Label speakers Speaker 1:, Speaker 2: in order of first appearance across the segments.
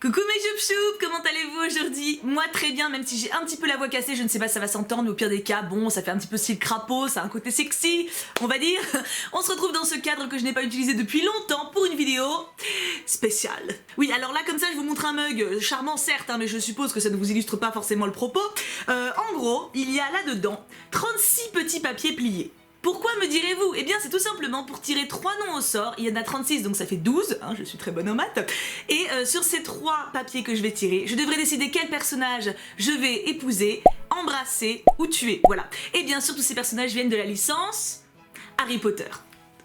Speaker 1: Coucou mes choupchoups, comment allez-vous aujourd'hui? Moi très bien, même si j'ai un petit peu la voix cassée, je ne sais pas si ça va s'entendre, mais au pire des cas, bon, ça fait un petit peu style crapaud, ça a un côté sexy, on va dire. On se retrouve dans ce cadre que je n'ai pas utilisé depuis longtemps pour une vidéo spéciale. Oui, alors là comme ça je vous montre un mug, charmant certes, hein, mais je suppose que ça ne vous illustre pas forcément le propos. En gros, il y a là-dedans 36 petits papiers pliés. Pourquoi me direz-vous? Eh bien c'est tout simplement pour tirer 3 noms au sort, il y en a 36 donc ça fait 12, hein, je suis très bonne en maths, et sur ces 3 papiers que je vais tirer, je devrais décider quel personnage je vais épouser, embrasser ou tuer, voilà. Et bien sûr tous ces personnages viennent de la licence Harry Potter.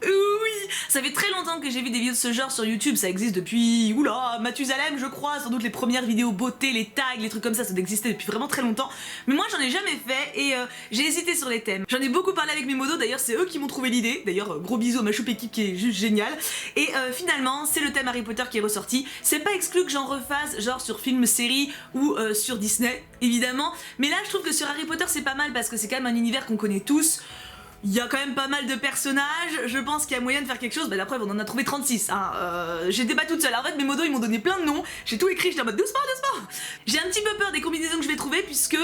Speaker 1: Oui, ça fait très longtemps que j'ai vu des vidéos de ce genre sur YouTube, ça existe depuis, oula, Mathusalem je crois, sans doute les premières vidéos beauté, les tags, les trucs comme ça existait depuis vraiment très longtemps, mais moi j'en ai jamais fait et j'ai hésité sur les thèmes. J'en ai beaucoup parlé avec mes modos, d'ailleurs c'est eux qui m'ont trouvé l'idée, d'ailleurs gros bisous à ma choupe équipe qui est juste géniale, et finalement c'est le thème Harry Potter qui est ressorti. C'est pas exclu que j'en refasse genre sur film, série ou sur Disney évidemment, mais là je trouve que sur Harry Potter c'est pas mal parce que c'est quand même un univers qu'on connaît tous. Il y a quand même pas mal de personnages, je pense qu'il y a moyen de faire quelque chose, bah la preuve on en a trouvé 36, hein. J'étais pas toute seule, en fait mes modos ils m'ont donné plein de noms, j'ai tout écrit, j'étais en mode doucement, doucement. J'ai un petit peu peur des combinaisons que je vais trouver puisque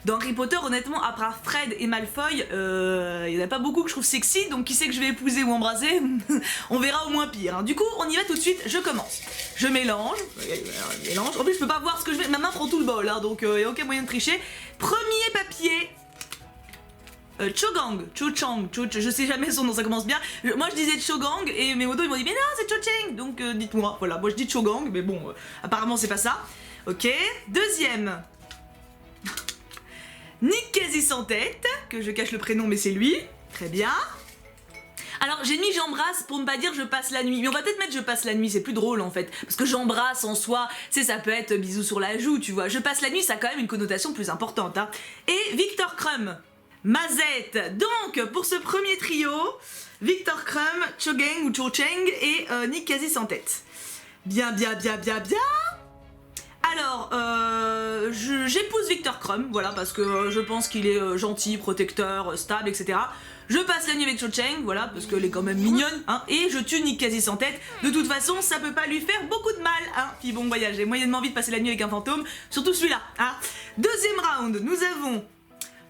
Speaker 1: dans Harry Potter honnêtement à part Fred et Malfoy, il y en a pas beaucoup que je trouve sexy, donc qui sait que je vais épouser ou embrasser, on verra au moins pire, hein. Du coup on y va tout de suite, je commence. Je mélange, en plus je peux pas voir ce que je vais, ma main prend tout le bol, hein, donc il y a aucun moyen de tricher. Premier papier. Chogang, Cho-Chang, je sais jamais son nom, ça commence bien. Moi je disais Chogang et mes modos ils m'ont dit mais non c'est Cho-Chang, donc dites-moi, voilà, moi je dis Chogang, mais bon, apparemment c'est pas ça. Ok, deuxième. Nick Quasi sans tête, que je cache le prénom mais c'est lui, très bien. Alors j'ai mis j'embrasse pour ne pas dire je passe la nuit, mais on va peut-être mettre je passe la nuit, c'est plus drôle en fait, parce que j'embrasse en soi, tu sais ça peut être bisous sur la joue, tu vois, je passe la nuit ça a quand même une connotation plus importante, hein. Et Victor Crumb. Mazette. Donc pour ce premier trio, Victor Crumb, Chogang ou Cho-Chang et Nick Quasi sans tête. Bien. Alors j'épouse Victor Crumb, voilà, parce que je pense qu'il est gentil, protecteur, stable, etc. Je passe la nuit avec Cho-Chang, voilà, parce qu'elle est quand même mignonne, hein, et je tue Nick Quasi sans tête. De toute façon, ça peut pas lui faire beaucoup de mal, hein. Puis bon, voyage, j'ai moyennement envie de passer la nuit avec un fantôme, surtout celui-là, hein. Deuxième round, nous avons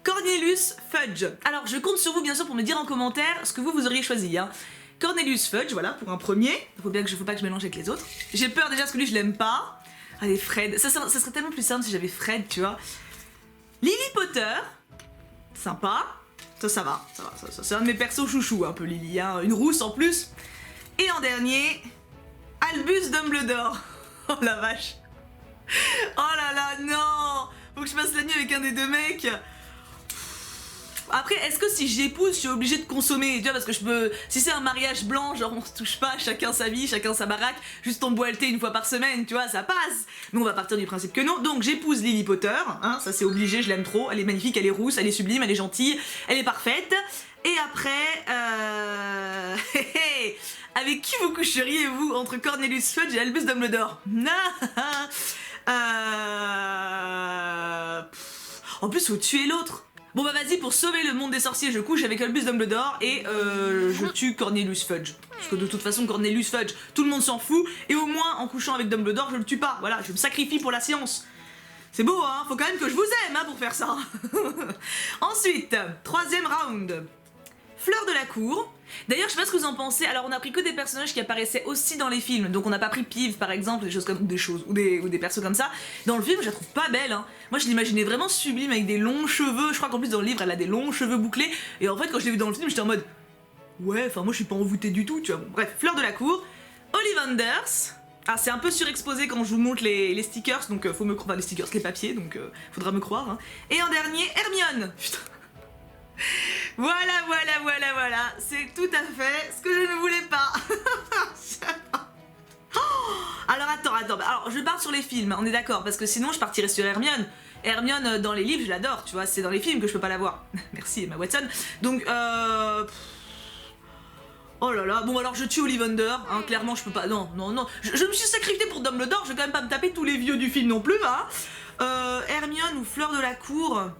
Speaker 1: Cornelius Fudge. Alors je compte sur vous bien sûr pour me dire en commentaire ce que vous auriez choisi, hein. Cornelius Fudge, voilà, pour un premier. Faut pas que je mélange avec les autres. J'ai peur déjà parce que lui je l'aime pas. Allez Fred, ça serait tellement plus simple si j'avais Fred, tu vois. Lily Potter, sympa. Ça va, c'est un de mes persos chouchous un peu Lily, hein. Une rousse en plus. Et en dernier, Albus Dumbledore. Oh la vache. Oh là là, non. Faut que je passe la nuit avec un des deux mecs. Après, est-ce que si j'épouse, je suis obligée de consommer, tu vois, parce que je peux... Si c'est un mariage blanc, genre on se touche pas, chacun sa vie, chacun sa baraque, juste on boit le thé une fois par semaine, tu vois, ça passe. Mais on va partir du principe que non, donc j'épouse Lily Potter, hein, ça c'est obligé, je l'aime trop, elle est magnifique, elle est rousse, elle est sublime, elle est gentille, elle est parfaite. Et après, avec qui vous coucheriez, vous, entre Cornelius Fudge et Albus Dumbledore? En plus, faut tuer l'autre. Bon bah vas-y, pour sauver le monde des sorciers, je couche avec Albus Dumbledore et je tue Cornelius Fudge. Parce que de toute façon, Cornelius Fudge, tout le monde s'en fout, et au moins, en couchant avec Dumbledore, je le tue pas. Voilà, je me sacrifie pour la science. C'est beau, hein, faut quand même que je vous aime, hein, pour faire ça. Ensuite, troisième round. Fleur de la cour. D'ailleurs, je sais pas ce que vous en pensez. Alors, on a pris que des personnages qui apparaissaient aussi dans les films. Donc, on n'a pas pris Pive, par exemple, ou des persos comme ça. Dans le film, je la trouve pas belle, hein. Moi, je l'imaginais vraiment sublime avec des longs cheveux. Je crois qu'en plus, dans le livre, elle a des longs cheveux bouclés. Et en fait, quand je l'ai vu dans le film, j'étais en mode ouais, enfin, moi, je suis pas envoûtée du tout, tu vois. Bon, bref, Fleur de la cour. Ollivanders. Ah, c'est un peu surexposé quand je vous montre les stickers. Donc, faut me croire. Enfin, les stickers, les papiers. Donc, faudra me croire, hein. Et en dernier, Hermione. Putain. Voilà, c'est tout à fait ce que je ne voulais pas. Alors attends, alors je pars sur les films, on est d'accord, parce que sinon je partirais sur Hermione. Hermione dans les livres je l'adore, tu vois, c'est dans les films que je peux pas la voir. Merci Emma Watson. Donc oh là là, bon alors je tue Ollivander, hein, clairement je peux pas, non, je me suis sacrifiée pour Dumbledore, je vais quand même pas me taper tous les vieux du film non plus, hein. Hermione ou Fleur de la cour.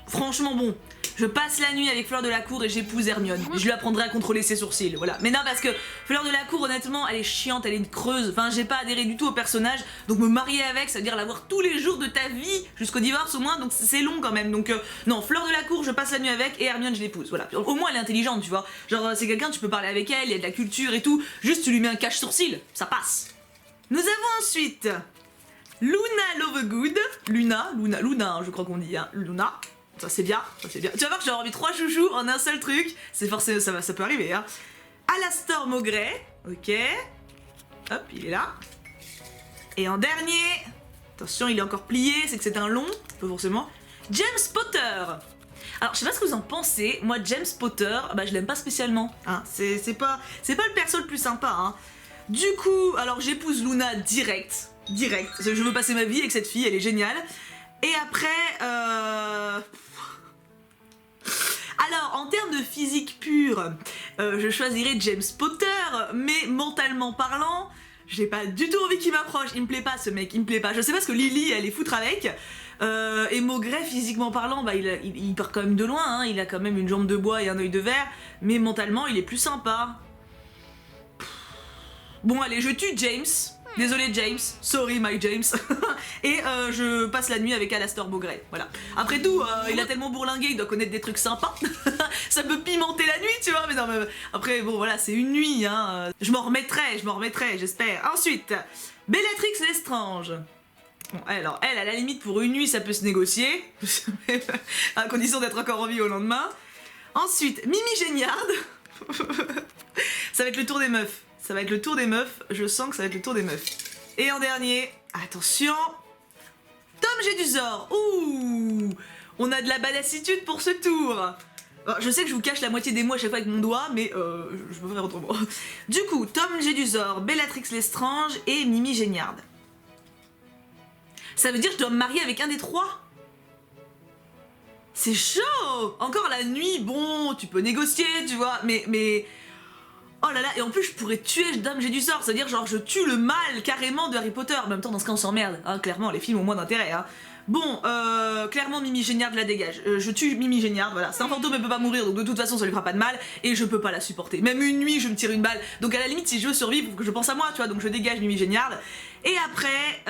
Speaker 1: Franchement bon, je passe la nuit avec Fleur de la Cour et j'épouse Hermione. Et je lui apprendrai à contrôler ses sourcils, voilà. Mais non, parce que Fleur de la Cour, honnêtement, elle est chiante, elle est une creuse. Enfin, j'ai pas adhéré du tout au personnage. Donc me marier avec, ça veut dire l'avoir tous les jours de ta vie, jusqu'au divorce au moins, donc c'est long quand même. Donc non, Fleur de la Cour, je passe la nuit avec et Hermione, je l'épouse, voilà. Au moins, elle est intelligente, tu vois. Genre, c'est quelqu'un, tu peux parler avec elle, il y a de la culture et tout. Juste, tu lui mets un cache-sourcil, ça passe. Nous avons ensuite Luna Lovegood. Luna, je crois qu'on dit, hein. Luna. Ça c'est bien, ça c'est bien. Tu vas voir que j'ai envie 3 chouchous en un seul truc. C'est forcément, ça peut arriver, hein. Alastor Maugrey, ok. Hop, il est là. Et en dernier, attention, il est encore plié, c'est que c'est un long, pas forcément. James Potter. Alors, je sais pas ce que vous en pensez. Moi, James Potter, bah je l'aime pas spécialement. Hein. C'est pas le perso le plus sympa. Hein. Du coup, alors j'épouse Luna direct. Je veux passer ma vie avec cette fille, elle est géniale. Et après, alors, en termes de physique pure, je choisirais James Potter, mais mentalement parlant, j'ai pas du tout envie qu'il m'approche. Il me plaît pas, ce mec, il me plaît pas. Je sais pas ce que Lily, elle est foutre avec. Et Maugrey, physiquement parlant, bah, il part quand même de loin, hein. Il a quand même une jambe de bois et un œil de verre, mais mentalement, il est plus sympa. Bon, allez, je tue James. Désolé James, sorry my James. Et je passe la nuit avec Alastor Maugrey, voilà. Après tout, il a tellement bourlingué, il doit connaître des trucs sympas. Ça peut pimenter la nuit, tu vois, mais non, mais après, bon, voilà, c'est une nuit, hein. Je m'en remettrai, j'espère. Ensuite, Bellatrix Lestrange. Bon, alors, elle, à la limite, pour une nuit, ça peut se négocier. À condition d'être encore en vie au lendemain. Ensuite, Mimi Géniard. Ça va être le tour des meufs. Ça va être le tour des meufs, je sens que ça va être le tour des meufs. Et en dernier, attention, Tom Jedusor. Ouh, on a de la badassitude pour ce tour. Alors, je sais que je vous cache la moitié des mots à chaque fois avec mon doigt, mais je peux pas faire autrement. Du coup, Tom Jedusor, Bellatrix Lestrange et Mimi Géniard. Ça veut dire que je dois me marier avec un des trois? C'est chaud. Encore la nuit, bon, tu peux négocier, tu vois, mais... Oh là là, et en plus je pourrais tuer Dame Jedusor, c'est-à-dire genre je tue le mal carrément de Harry Potter. En même temps dans ce cas on s'emmerde, hein, clairement les films ont moins d'intérêt. Hein. Bon, clairement Mimi Géniard la dégage. Je tue Mimi Géniard, voilà. C'est un fantôme, elle peut pas mourir, donc de toute façon ça lui fera pas de mal, et je peux pas la supporter. Même une nuit je me tire une balle, donc à la limite si je veux survivre, faut que je pense à moi, tu vois, donc je dégage Mimi Géniard. Et après,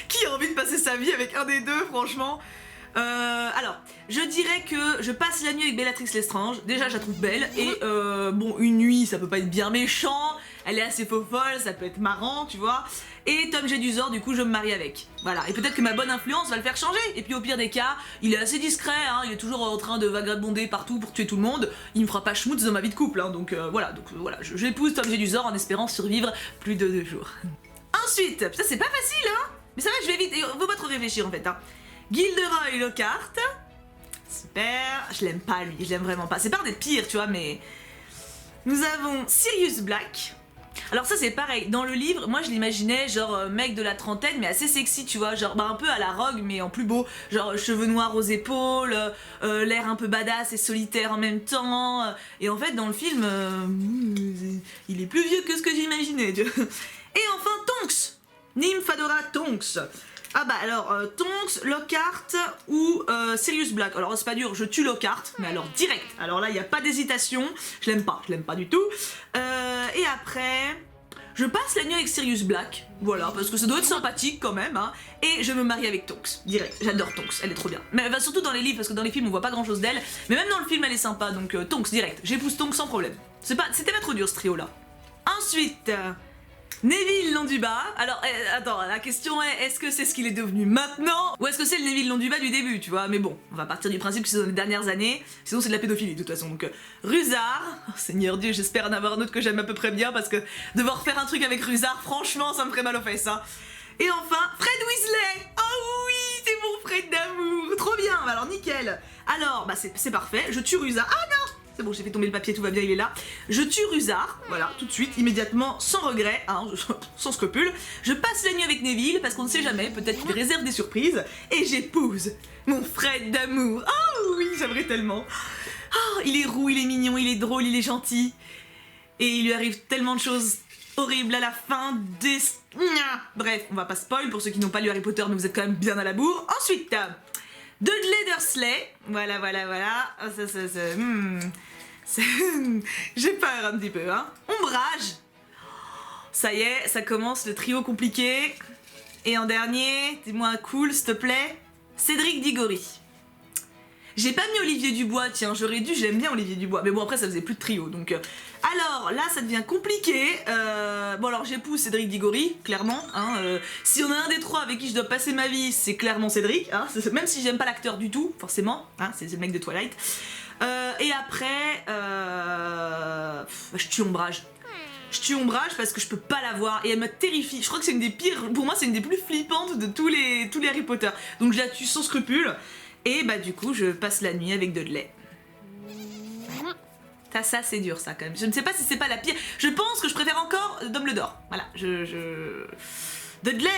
Speaker 1: qui a envie de passer sa vie avec un des deux, franchement? Alors, je dirais que je passe la nuit avec Bellatrix Lestrange. Déjà, je la trouve belle. Et bon, une nuit, ça peut pas être bien méchant. Elle est assez faux-folle, ça peut être marrant, tu vois. Et Tom Jedusor, du coup, je me marie avec. Voilà. Et peut-être que ma bonne influence va le faire changer. Et puis, au pire des cas, il est assez discret, hein. Il est toujours en train de vagabonder partout pour tuer tout le monde. Il me fera pas schmutz dans ma vie de couple, hein. Donc, voilà. J'épouse Tom Jedusor en espérant survivre plus de 2 jours. Ensuite, putain, c'est pas facile, hein. Mais ça va, je vais vite. Et faut pas trop réfléchir, en fait, hein. Gilderoy Lockhart. Super. Je l'aime pas lui, je l'aime vraiment pas. C'est pas un des pires, tu vois, mais... Nous avons Sirius Black. Alors ça c'est pareil, dans le livre, moi je l'imaginais genre mec de la trentaine mais assez sexy, tu vois, genre bah, un peu à la Rogue mais en plus beau, genre cheveux noirs aux épaules, l'air un peu badass et solitaire en même temps, et en fait dans le film, il est plus vieux que ce que j'imaginais, tu vois. Et enfin Tonks, Nymphadora Tonks. Ah bah alors, Tonks, Lockhart ou Sirius Black. Alors c'est pas dur, je tue Lockhart, mais alors direct. Alors là, il n'y a pas d'hésitation, je l'aime pas du tout. Et après, je passe la nuit avec Sirius Black, voilà, parce que ça doit être sympathique quand même, hein. Et je me marie avec Tonks, direct. J'adore Tonks, elle est trop bien. Mais bah, surtout dans les livres, parce que dans les films on voit pas grand chose d'elle, mais même dans le film elle est sympa, donc Tonks direct. J'épouse Tonks sans problème. C'était pas trop dur ce trio là. Ensuite... Neville Londubat. Alors, attends, la question est, est-ce que c'est ce qu'il est devenu maintenant ou est-ce que c'est le Neville Londubat du début, tu vois? Mais bon, on va partir du principe que c'est dans les dernières années, sinon c'est de la pédophilie de toute façon. Donc, Rusard, oh, Seigneur Dieu, j'espère en avoir un autre que j'aime à peu près bien parce que devoir faire un truc avec Rusard, franchement, ça me ferait mal aux fesses, hein. Et enfin, Fred Weasley. Oh oui, c'est mon Fred d'amour. Trop bien, alors nickel. Alors, bah c'est parfait, je tue Rusard. Ah non! C'est bon, j'ai fait tomber le papier, tout va bien, il est là. Je tue Rusard, voilà, tout de suite, immédiatement, sans regret, hein, sans scrupule. Je passe la nuit avec Neville, parce qu'on ne sait jamais, peut-être qu'il réserve des surprises. Et j'épouse mon Fred d'amour. Oh oui, j'aimerais tellement. Oh, il est roux, il est mignon, il est drôle, il est gentil. Et il lui arrive tellement de choses horribles à la fin des... Bref, on va pas spoil pour ceux qui n'ont pas lu Harry Potter, mais vous êtes quand même bien à la bourre. Ensuite... Dudley Dursley. Voilà. Ah, j'ai peur un petit peu, hein. Ombrage. Ça y est, ça commence le trio compliqué. Et en dernier, dis-moi cool, s'il te plaît, Cédric Diggory. J'ai pas mis Olivier Dubois, tiens, j'aurais dû, j'aime bien Olivier Dubois. Mais bon, après, ça faisait plus de trio, donc... Alors, là, ça devient compliqué. Bon, alors, j'épouse Cédric Diggory, clairement. Hein, si on a un des trois avec qui je dois passer ma vie, c'est clairement Cédric. Hein, même si j'aime pas l'acteur du tout, forcément. Hein, c'est le mec de Twilight. Et après... je tue Ombrage. Je tue Ombrage parce que je peux pas la voir et elle me terrifie. Je crois que c'est une des pires, pour moi c'est une des plus flippantes de tous les Harry Potter. Donc je la tue sans scrupule et bah du coup je passe la nuit avec Dudley. Ça c'est dur ça quand même. Je ne sais pas si c'est pas la pire. Je pense que je préfère encore Dumbledore. Voilà, Dudley,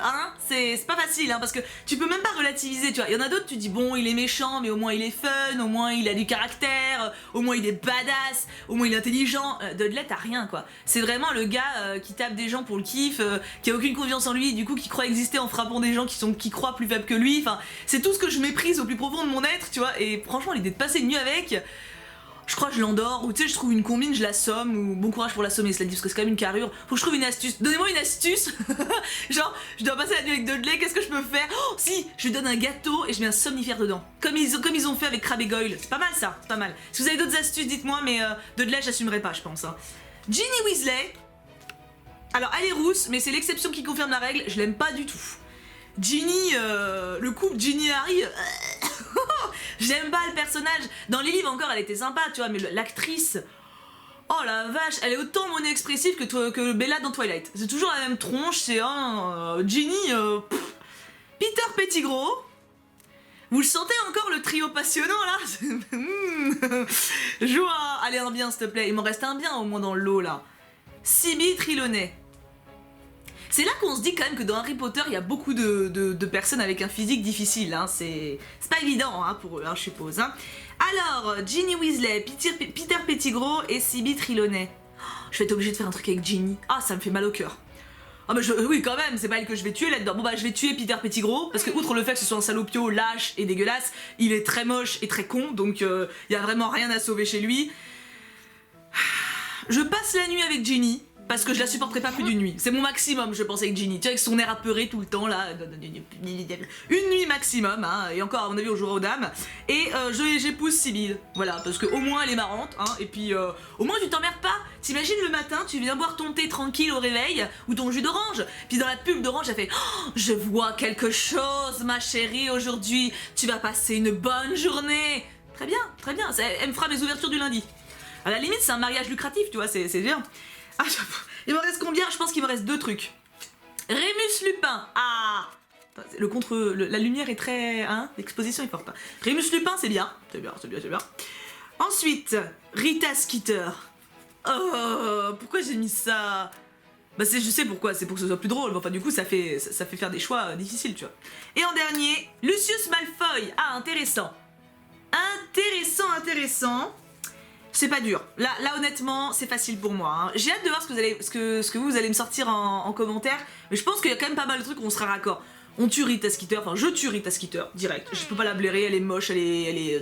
Speaker 1: hein, c'est pas facile, hein, parce que tu peux même pas relativiser, tu vois. Il y en a d'autres, tu dis bon, il est méchant, mais au moins il est fun, au moins il a du caractère, au moins il est badass, au moins il est intelligent. Dudley, t'as rien, quoi. C'est vraiment le gars qui tape des gens pour le kiff, qui a aucune confiance en lui, du coup qui croit exister en frappant des gens qui croient plus faibles que lui. Enfin, c'est tout ce que je méprise au plus profond de mon être, tu vois. Et franchement, l'idée de passer une nuit avec. Je crois que je l'endors, ou tu sais, je trouve une combine, je l'assomme, ou bon courage pour l'assommer, cela dit, parce que c'est quand même une carrure. Faut que je trouve une astuce. Donnez-moi une astuce. Genre, je dois passer la nuit avec Dudley, qu'est-ce que je peux faire? Oh, si, je lui donne un gâteau et je mets un somnifère dedans. Comme ils ont fait avec Crabbe et Goyle. C'est pas mal ça, c'est pas mal. Si vous avez d'autres astuces, dites-moi, mais Dudley, j'assumerai pas, je pense. Hein. Ginny Weasley. Alors, elle est rousse, mais c'est l'exception qui confirme la règle, je l'aime pas du tout. Ginny, le couple Ginny et Harry, j'aime pas le personnage. Dans les livres encore, elle était sympa, tu vois, mais l'actrice, oh la vache, elle est autant mono-expressive que Bella dans Twilight. C'est toujours la même tronche, c'est Ginny, Peter Pettigrew. Vous le sentez encore le trio passionnant là? Joie, allez un bien s'il te plaît, il m'en reste un bien au moins dans le lot là. Sibyl Trelawney. C'est là qu'on se dit quand même que dans Harry Potter, il y a beaucoup de personnes avec un physique difficile. Hein. C'est pas évident hein, pour eux, hein, je suppose. Hein. Alors, Ginny Weasley, Peter Pettigrew et Sibyl Trelawney. Oh, je vais être obligée de faire un truc avec Ginny. Ah, ça me fait mal au cœur. Ah bah oui quand même, c'est pas elle que je vais tuer là-dedans. Bon bah je vais tuer Peter Pettigrew, parce que outre le fait que ce soit un salopio lâche et dégueulasse, il est très moche et très con, donc il y a vraiment rien à sauver chez lui. Je passe la nuit avec Ginny. Parce que je la supporterai pas plus d'une nuit. C'est mon maximum, je pense, avec Ginny. Tu vois, avec son air apeuré tout le temps, là. Une nuit maximum, hein. Et encore, à mon avis, on jouera aux dames. Et j'épouse Sibyl. Voilà, parce qu'au moins, elle est marrante, hein. Et puis, au moins, tu t'emmerdes pas. T'imagines le matin, tu viens boire ton thé tranquille au réveil, ou ton jus d'orange. Puis dans la pub d'orange, elle fait oh, je vois quelque chose, ma chérie, aujourd'hui. Tu vas passer une bonne journée. Très bien, très bien. Elle me fera mes ouvertures du lundi. À la limite, c'est un mariage lucratif, tu vois, c'est bien. Ah, il me reste combien? Je pense qu'il me reste 2 trucs. Rémus Lupin. Ah, la lumière est très... Hein, l'exposition est forte. Rémus Lupin, c'est bien. C'est bien. Ensuite, Rita Skeeter. Oh, pourquoi j'ai mis ça? Bah je sais pourquoi, c'est pour que ce soit plus drôle. Enfin du coup, ça fait faire des choix difficiles, tu vois. Et en dernier, Lucius Malfoy. Ah, intéressant. Intéressant. C'est pas dur. Là honnêtement, c'est facile pour moi. Hein. J'ai hâte de voir ce que vous allez me sortir en commentaire. Mais je pense qu'il y a quand même pas mal de trucs où on sera raccord. On tue Rita Skeeter, enfin je tue Rita Skeeter, direct. Je peux pas la blairer, elle est moche, elle est...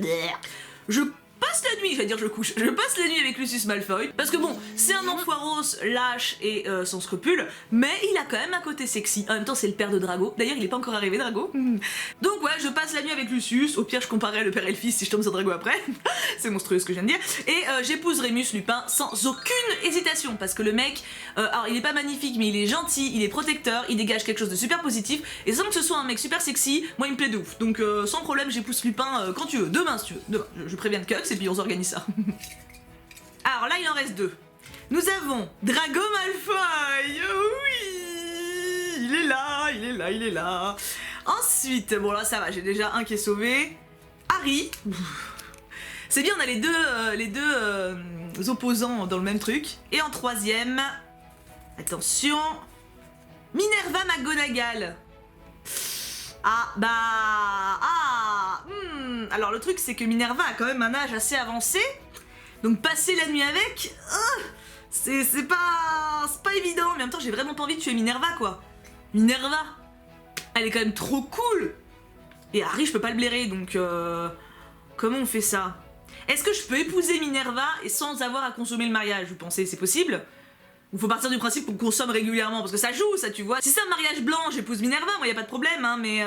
Speaker 1: Je passe la nuit, j'allais dire je couche. Je passe la nuit avec Lucius Malfoy. Parce que bon, c'est un enfoiros lâche et sans scrupules. Mais il a quand même un côté sexy. En même temps, c'est le père de Drago. D'ailleurs, il est pas encore arrivé, Drago. Donc ouais, je passe la nuit avec Lucius. Au pire, je comparerai le père et le fils si je tombe sur Drago après. C'est monstrueux ce que je viens de dire. Et j'épouse Rémus Lupin sans aucune hésitation. Parce que le mec, alors il est pas magnifique, mais il est gentil, il est protecteur, il dégage quelque chose de super positif. Et sans que ce soit un mec super sexy, moi il me plaît de ouf. Donc sans problème, j'épouse Lupin quand tu veux. Demain si tu veux. Demain. Je préviens de Cux et puis on s'organise ça. Alors là, il en reste 2. Nous avons Drago Malfoy. Oui, il est là. Ensuite, bon là ça va, j'ai déjà un qui est sauvé. Harry. C'est bien, on a les deux opposants dans le même truc. Et en troisième, attention, Minerva McGonagall. Alors le truc c'est que Minerva a quand même un âge assez avancé, donc passer la nuit avec, c'est pas évident, mais en même temps j'ai vraiment pas envie de tuer Minerva quoi. Minerva, elle est quand même trop cool. Et Harry, je peux pas le blairer, donc comment on fait ça? Est-ce que je peux épouser Minerva et sans avoir à consommer le mariage, vous pensez, c'est possible? Ou faut partir du principe qu'on consomme régulièrement, parce que ça joue, ça, tu vois. Si c'est un mariage blanc, j'épouse Minerva, moi, y a pas de problème, hein, mais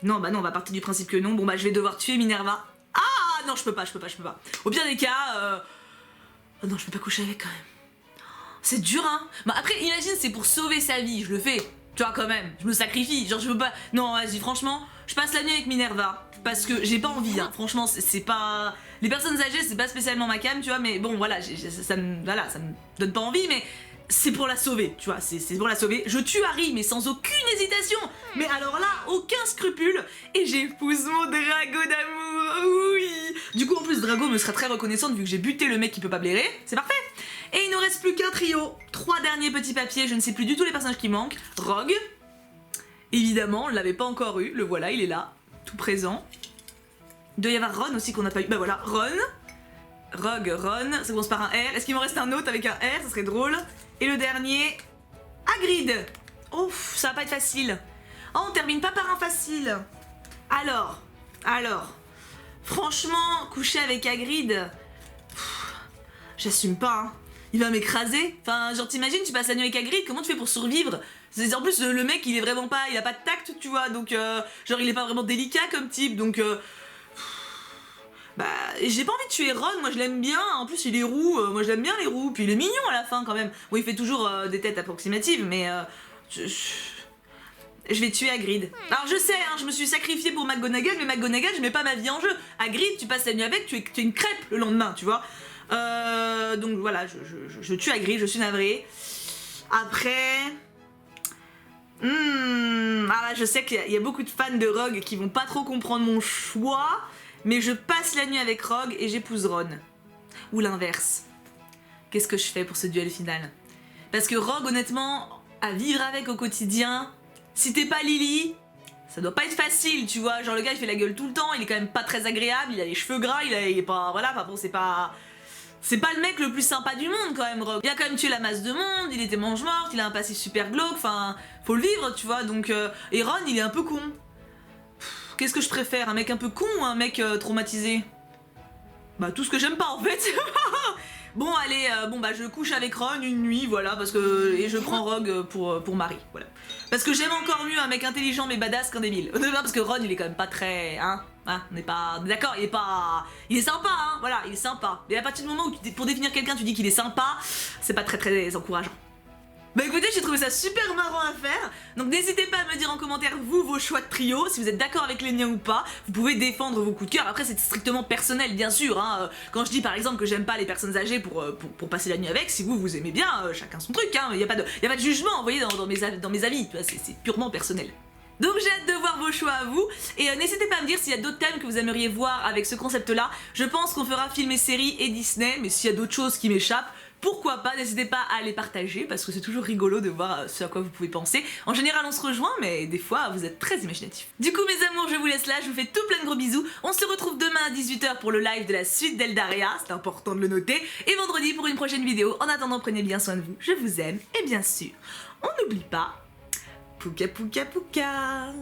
Speaker 1: non, bah non, on va partir du principe que non. Bon, bah, je vais devoir tuer Minerva. Ah, non, je peux pas. Au pire des cas, oh non, je peux pas coucher avec, quand même. C'est dur, hein. Bah, après, imagine, c'est pour sauver sa vie, je le fais. Tu vois, quand même, je me sacrifie, genre, je peux pas... Non, vas-y, franchement, je passe la nuit avec Minerva. Parce que j'ai pas envie, hein. Franchement, c'est pas... Les personnes âgées, c'est pas spécialement ma came, tu vois, mais bon, voilà, ça me donne pas envie, mais c'est pour la sauver, tu vois, c'est pour la sauver. Je tue Harry, mais sans aucune hésitation. Mais alors là, aucun scrupule, et j'épouse mon Drago d'amour, oui. Du coup, en plus, Drago me sera très reconnaissante vu que j'ai buté le mec qui peut pas blairer, c'est parfait. Et il nous reste plus qu'un trio, 3 derniers petits papiers, je ne sais plus du tout les personnages qui manquent. Rogue, évidemment, on l'avait pas encore eu, le voilà, il est là, tout présent. Il doit y avoir Ron aussi qu'on n'a pas eu. Bah voilà, Ron. Rogue, Ron. Ça commence par un R. Est-ce qu'il m'en reste un autre avec un R? Ça serait drôle. Et le dernier, Hagrid. Oh, ça va pas être facile. Oh, on termine pas par un facile. Alors. Franchement, coucher avec Hagrid, j'assume pas, hein. Il va m'écraser. Enfin, genre, t'imagines, tu passes la nuit avec Hagrid, comment tu fais pour survivre? En plus, le mec, il est vraiment pas... Il a pas de tact, tu vois, donc... genre, il est pas vraiment délicat comme type, donc... Bah, j'ai pas envie de tuer Ron, moi je l'aime bien, en plus il est roux, moi je l'aime bien les roux, puis il est mignon à la fin quand même. Bon, il fait toujours des têtes approximatives, mais je vais tuer Hagrid. Alors je sais, hein, je me suis sacrifiée pour McGonagall, mais McGonagall, je mets pas ma vie en jeu. Hagrid, tu passes la nuit avec, tu es une crêpe le lendemain, tu vois. Donc voilà, je tue Hagrid, je suis navrée. Après... Ah là, je sais qu'il y a beaucoup de fans de Rogue qui vont pas trop comprendre mon choix, mais je passe la nuit avec Rogue et j'épouse Ron. Ou l'inverse. Qu'est-ce que je fais pour ce duel final? Parce que Rogue, honnêtement, à vivre avec au quotidien, si t'es pas Lily, ça doit pas être facile, tu vois. Genre le gars il fait la gueule tout le temps, il est quand même pas très agréable, il a les cheveux gras, il est pas... Voilà, enfin bon, c'est pas le mec le plus sympa du monde quand même, Rogue. Il a quand même tué la masse de monde, il était mange-morte, il a un passé super glauque, enfin, faut le vivre, tu vois, donc... Et Ron, il est un peu con. Qu'est-ce que je préfère, un mec un peu con ou un mec traumatisé? Bah tout ce que j'aime pas en fait. Bon allez, bon bah je couche avec Ron une nuit, voilà, parce que... Et je prends Rogue pour Marie, voilà. Parce que j'aime encore mieux un mec intelligent mais badass qu'un débile. Parce que Ron il est quand même pas très... Hein, on est pas... D'accord, il est pas... Il est sympa, hein, voilà, il est sympa. Mais à partir du moment où pour définir quelqu'un tu dis qu'il est sympa, c'est pas très encourageant. Bah écoutez, j'ai trouvé ça super marrant à faire, donc n'hésitez pas à me dire en commentaire vous vos choix de trio, si vous êtes d'accord avec les miens ou pas, vous pouvez défendre vos coups de cœur, après c'est strictement personnel bien sûr, hein. Quand je dis par exemple que j'aime pas les personnes âgées pour passer la nuit avec, si vous aimez bien, chacun son truc, hein. Y a pas de jugement, vous voyez, dans mes avis, c'est purement personnel. Donc j'ai hâte de voir vos choix à vous, et n'hésitez pas à me dire s'il y a d'autres thèmes que vous aimeriez voir avec ce concept là. Je pense qu'on fera film et séries et Disney, mais s'il y a d'autres choses qui m'échappent, pourquoi pas, n'hésitez pas à les partager parce que c'est toujours rigolo de voir ce à quoi vous pouvez penser. En général on se rejoint mais des fois vous êtes très imaginatifs. Du coup mes amours, je vous laisse là, je vous fais tout plein de gros bisous. On se retrouve demain à 18 h pour le live de la suite d'Eldaria, c'est important de le noter, et vendredi pour une prochaine vidéo. En attendant, prenez bien soin de vous, je vous aime, et bien sûr, on n'oublie pas, pouka pouka pouka.